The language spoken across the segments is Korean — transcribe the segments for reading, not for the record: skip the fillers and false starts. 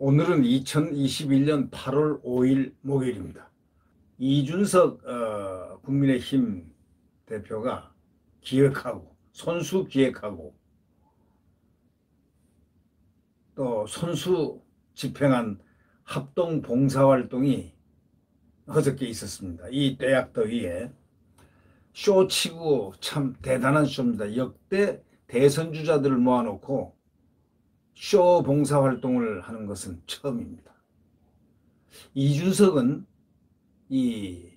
오늘은 2021년 8월 5일 목요일입니다. 이준석 국민의힘 대표가 기획하고 손수 기획하고 또 손수 집행한 합동 봉사활동이 어저께 있었습니다. 이 떼약더위에 쇼치고 참 대단한 쇼입니다. 역대 대선 주자들을 모아놓고 쇼 봉사활동을 하는 것은 처음입니다. 이준석은 이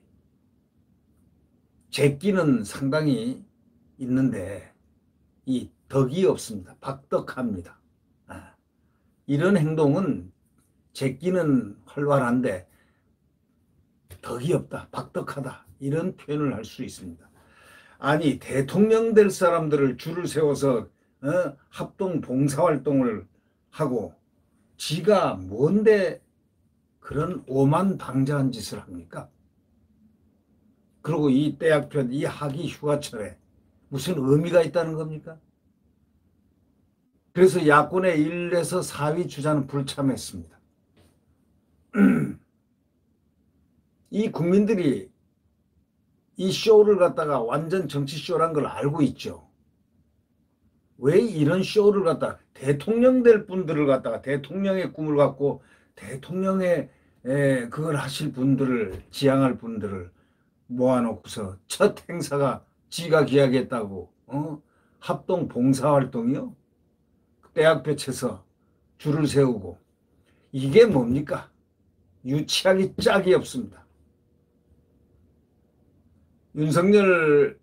제끼는 상당히 있는데 이 덕이 없습니다. 박덕합니다. 이런 행동은 제끼는 활발한데 덕이 없다, 박덕하다 이런 표현을 할 수 있습니다. 아니 대통령 될 사람들을 줄을 세워서 합동 봉사활동을 하고 지가 뭔데 그런 오만방자한 짓을 합니까? 그리고 이 떼약볕, 이 하기 휴가철에 무슨 의미가 있다는 겁니까? 그래서 야권의 1에서 4위 주자는 불참했습니다. 이 국민들이 이 쇼를 갖다가 완전 정치쇼란 걸 알고 있죠. 왜 이런 쇼를 갖다가 대통령 될 분들을 갖다가 대통령의 꿈을 갖고 대통령의 그걸 하실 분들을 지향할 분들을 모아놓고서 첫 행사가 지가 기획했다고 합동 봉사활동이요? 떼약볕에서 줄을 세우고 이게 뭡니까? 유치하기 짝이 없습니다. 윤석열과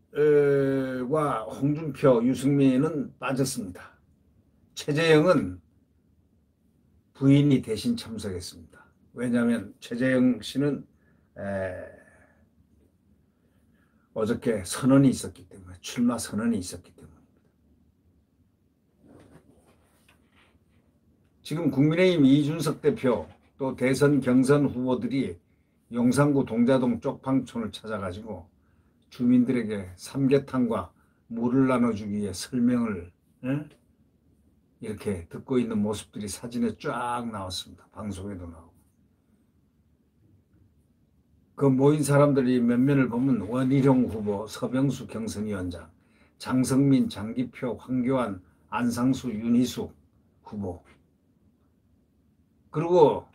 홍준표, 유승민은 빠졌습니다. 최재형은 부인이 대신 참석했습니다. 왜냐하면 최재형 씨는 어저께 선언이 있었기 때문에, 출마 선언이 있었기 때문입니다. 지금 국민의힘 이준석 대표 또 대선 경선 후보들이 용산구 동자동 쪽방촌을 찾아가지고 주민들에게 삼계탕과 물을 나눠주기 위해 설명을 이렇게 듣고 있는 모습들이 사진에 쫙 나왔습니다. 방송에도 나오고. 그 모인 사람들이 몇 면을 보면 원희룡 후보, 서병수 경선위원장, 장성민, 장기표, 황교안, 안상수, 윤희숙 후보, 그리고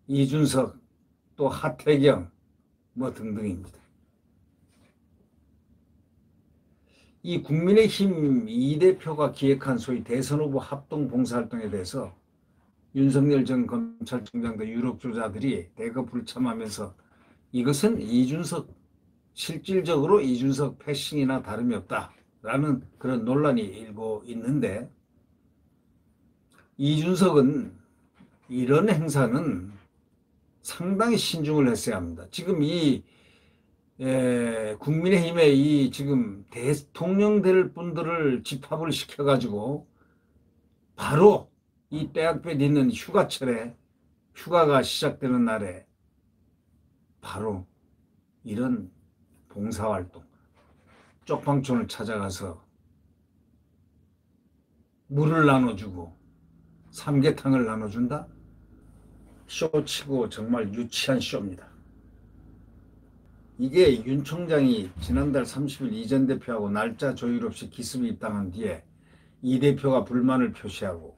이준석, 또 하태경 뭐 등등입니다. 이 국민의힘 이 대표가 기획한 소위 대선 후보 합동 봉사활동에 대해서 윤석열 전 검찰총장도 유력 주자들이 대거 불참하면서 이것은 이준석, 실질적으로 이준석 패싱이나 다름이 없다라는 그런 논란이 일고 있는데, 이준석은 이런 행사는 상당히 신중을 했어야 합니다. 지금 이 국민의힘의 이 지금 대통령 될 분들을 집합을 시켜가지고 바로 이 떼약볕 있는 휴가철에, 휴가가 시작되는 날에 바로 이런 봉사활동, 쪽방촌을 찾아가서 물을 나눠주고 삼계탕을 나눠준다? 쇼치고 정말 유치한 쇼입니다. 이게 윤 총장이 지난달 30일 이 전 대표하고 날짜 조율 없이 기습에 입당한 뒤에 이 대표가 불만을 표시하고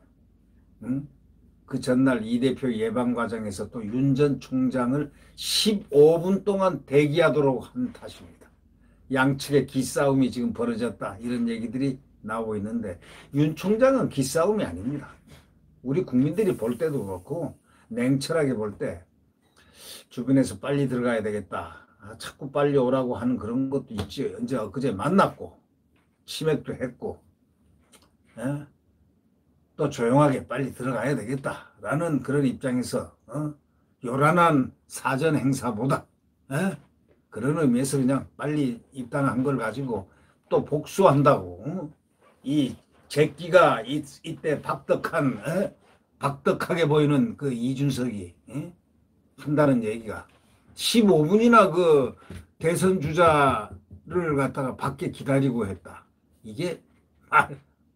그 전날 이 대표 예방 과정에서 또 윤 전 총장을 15분 동안 대기하도록 한 탓입니다. 양측의 기싸움이 지금 벌어졌다 이런 얘기들이 나오고 있는데, 윤 총장은 기싸움이 아닙니다. 우리 국민들이 볼 때도 그렇고 냉철하게 볼 때 주변에서 빨리 들어가야 되겠다, 자꾸 빨리 오라고 하는 그런 것도 있지. 언제 엊그제 만났고 치맥도 했고 또 조용하게 빨리 들어가야 되겠다라는 그런 입장에서 요란한 사전 행사보다 그런 의미에서 그냥 빨리 입당한 걸 가지고 또 복수한다고 이 제끼가 이때 박덕하게 보이는 그 이준석이 한다는 얘기가, 15분이나 그 대선 주자를 갖다가 밖에 기다리고 했다. 이게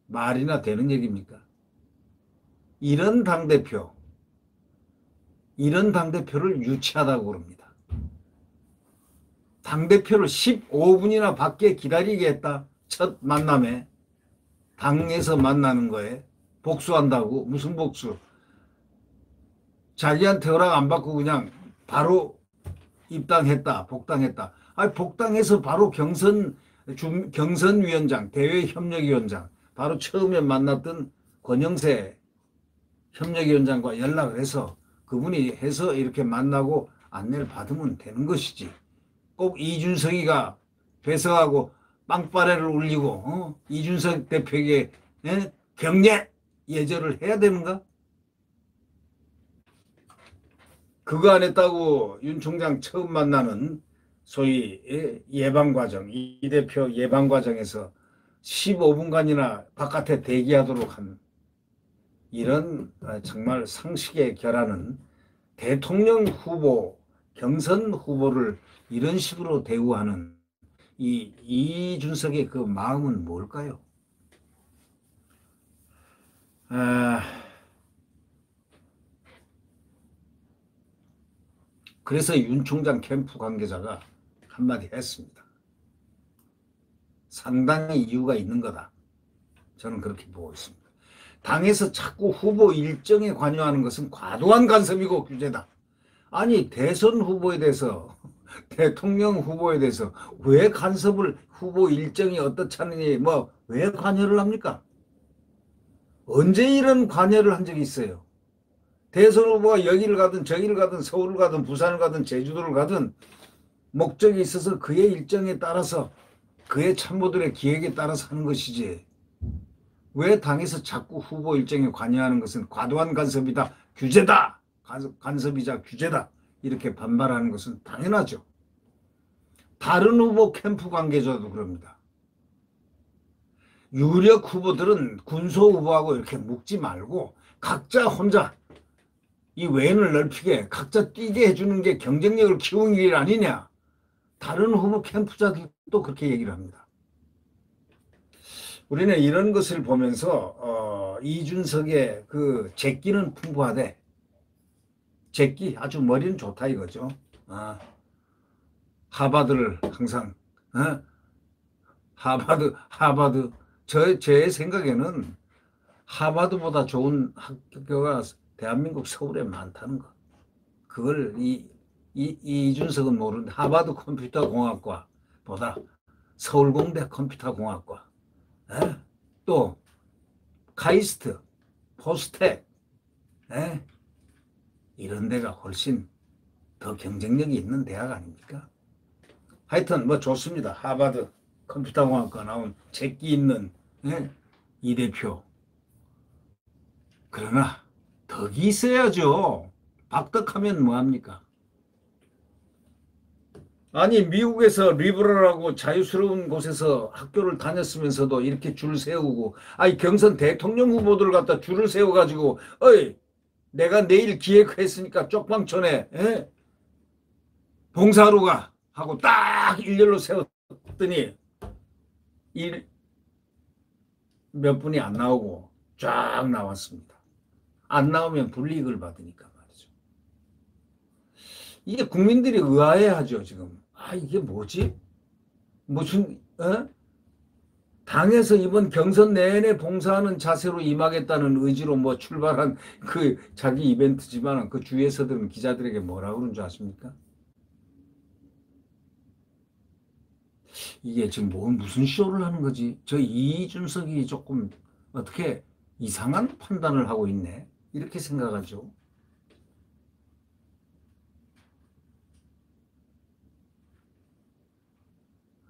말이나 되는 얘기입니까? 이런 당대표, 이런 당대표를 유치하다고 그럽니다. 당대표를 15분이나 밖에 기다리게 했다. 첫 만남에. 당에서 만나는 거에 복수한다고. 무슨 복수? 자기한테 허락 안 받고 그냥 바로 입당했다. 복당했다. 아니, 복당해서 바로 경선위원장, 대외협력위원장, 바로 처음에 만났던 권영세 협력위원장과 연락을 해서 그분이 해서 이렇게 만나고 안내를 받으면 되는 것이지. 꼭 이준석이가 배석하고 빵빠레를 울리고 이준석 대표에게 경례 예절을 해야 되는가? 그거 안 했다고 윤 총장 처음 만나는 소위 예방과정, 이 대표 예방과정에서 15분간이나 바깥에 대기하도록 한 이런 정말 상식에 결하는 대통령 후보, 경선 후보를 이런 식으로 대우하는 이준석의 그 마음은 뭘까요? 그래서 윤 총장 캠프 관계자가 한마디 했습니다. 상당히 이유가 있는 거다. 저는 그렇게 보고 있습니다. 당에서 자꾸 후보 일정에 관여하는 것은 과도한 간섭이고 규제다. 아니, 대선 후보에 대해서, 대통령 후보에 대해서 왜 간섭을, 후보 일정이 어떻다느니 왜 관여를 합니까? 언제 이런 관여를 한 적이 있어요? 대선 후보가 여기를 가든 저기를 가든 서울을 가든 부산을 가든 제주도를 가든 목적이 있어서 그의 일정에 따라서 그의 참모들의 기획에 따라서 하는 것이지, 왜 당에서 자꾸 후보 일정에 관여하는 것은 과도한 간섭이다, 규제다, 간섭이자 규제다, 이렇게 반발하는 것은 당연하죠. 다른 후보 캠프 관계자도 그럽니다. 유력 후보들은 군소 후보하고 이렇게 묶지 말고 각자 혼자 이 외연을 넓히게 각자 뛰게 해주는 게 경쟁력을 키우는 길 아니냐. 다른 후보 캠프자들도 그렇게 얘기를 합니다. 우리는 이런 것을 보면서 이준석의 그 제끼는 풍부하되, 제끼 아주 머리는 좋다 이거죠. 하버드를 항상 하버드 제 생각에는 하버드보다 좋은 학교가 대한민국 서울에 많다는 거. 그걸 이준석은 모르는데, 하버드 컴퓨터공학과보다 서울공대 컴퓨터공학과, 또 카이스트, 포스텍, 이런 데가 훨씬 더 경쟁력이 있는 대학 아닙니까? 하여튼 좋습니다. 하버드 컴퓨터공학과 나온 제끼 있는 이 대표. 그러나 덕이 있어야죠. 박덕하면 뭐합니까? 아니, 미국에서 리버럴하고 자유스러운 곳에서 학교를 다녔으면서도 이렇게 줄 세우고, 아니, 경선 대통령 후보들 갖다 줄을 세워가지고, 어이, 내가 내일 기획했으니까 쪽방촌에 봉사하러 가 하고 딱 일렬로 세웠더니 몇 분이 안 나오고 쫙 나왔습니다. 안 나오면 불이익을 받으니까 말이죠. 이게 국민들이 의아해하죠. 지금 이게 뭐지? 무슨 당에서 이번 경선 내내 봉사하는 자세로 임하겠다는 의지로 출발한 그 자기 이벤트지만, 그 주위에서들은 기자들에게 뭐라고 그러는 줄 아십니까? 이게 지금 무슨 쇼를 하는 거지? 저 이준석이 조금 어떻게 이상한 판단을 하고 있네, 이렇게 생각하죠.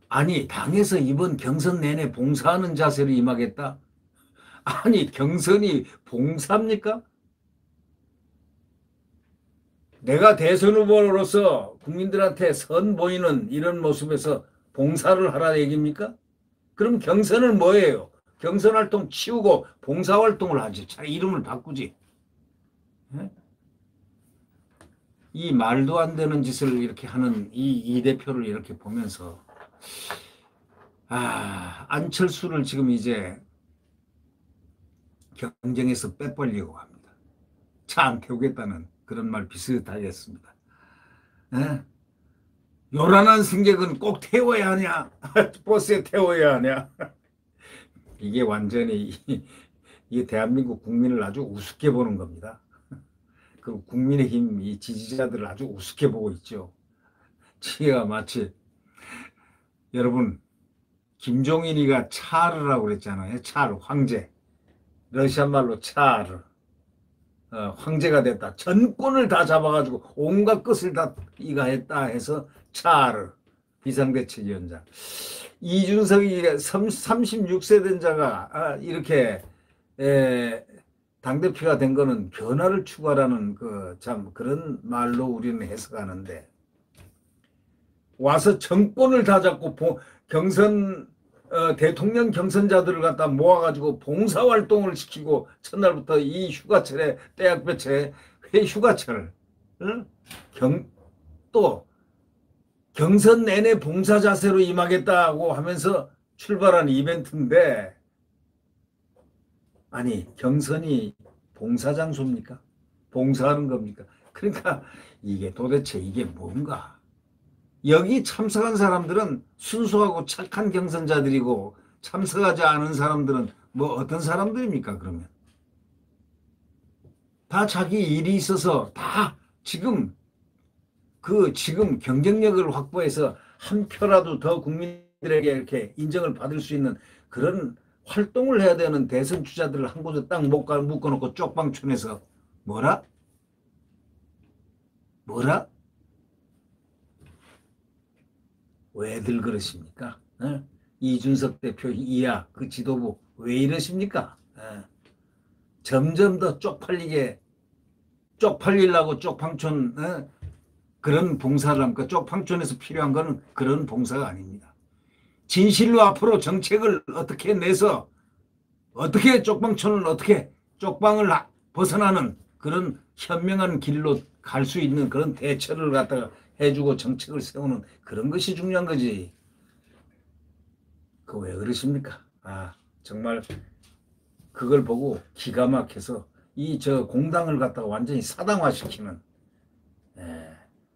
아니, 당에서 이번 경선 내내 봉사하는 자세로 임하겠다? 아니, 경선이 봉사입니까? 내가 대선 후보로서 국민들한테 선 보이는 이런 모습에서 봉사를 하라 얘기입니까? 그럼 경선은 뭐예요? 경선 활동 치우고 봉사 활동을 하지. 차라리 이름을 바꾸지. 이 말도 안 되는 짓을 이렇게 하는 이 대표를 이렇게 보면서, 안철수를 지금 이제 경쟁에서 빼버리려고 합니다. 차 안 태우겠다는 그런 말 비슷하겠습니다. 에? 요란한 승객은 꼭 태워야 하냐? 버스에 태워야 하냐? 이게 완전히 이 대한민국 국민을 아주 우습게 보는 겁니다. 그 국민의힘 이 지지자들을 아주 우습게 보고 있죠. 지가 마치 여러분 김종인이가 차르라고 그랬잖아요. 차르 황제. 러시아 말로 차르. 황제가 됐다. 전권을 다 잡아가지고 온갖 것을 다 이가했다 해서 차르 비상대책위원장. 이준석이 36세 된 자가 이렇게 당대표가 된 거는 변화를 추구하라는 참 그런 말로 우리는 해석하는데 와서 정권을 다 잡고 경선 대통령 경선자들을 갖다 모아가지고 봉사활동을 시키고 첫날부터 이 휴가철에 떼약볕에 회 휴가철 응? 또 경선 내내 봉사 자세로 임하겠다고 하면서 출발한 이벤트인데 아니 경선이 봉사 장소입니까? 봉사하는 겁니까? 그러니까 이게 도대체 이게 뭔가 여기 참석한 사람들은 순수하고 착한 경선자들이고 참석하지 않은 사람들은 뭐 어떤 사람들입니까? 그러면 다 자기 일이 있어서 다 지금 지금 경쟁력을 확보해서 한 표라도 더 국민들에게 이렇게 인정을 받을 수 있는 그런 활동을 해야 되는 대선 주자들을 한 곳에 딱 묶어놓고 쪽방촌에서 뭐라? 왜들 그러십니까? 이준석 대표 이하 그 지도부 왜 이러십니까? 점점 더 쪽팔리려고 쪽방촌 그런 봉사를 합니까? 쪽방촌에서 필요한 거는 그런 봉사가 아닙니다. 진실로 앞으로 정책을 어떻게 내서 어떻게 쪽방촌을 어떻게 쪽방을 벗어나는 그런 현명한 길로 갈 수 있는 그런 대처를 갖다가 해주고 정책을 세우는 그런 것이 중요한 거지. 그 왜 그러십니까? 정말 그걸 보고 기가 막혀서 저 공당을 갖다가 완전히 사당화시키는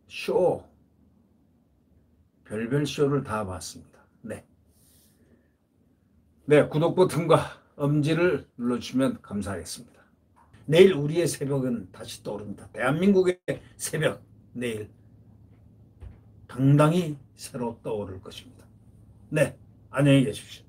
쇼, 별별 쇼를 다 봤습니다. 네, 구독 버튼과 엄지를 눌러주시면 감사하겠습니다. 내일 우리의 새벽은 다시 떠오릅니다. 대한민국의 새벽, 내일 당당히 새로 떠오를 것입니다. 네, 안녕히 계십시오.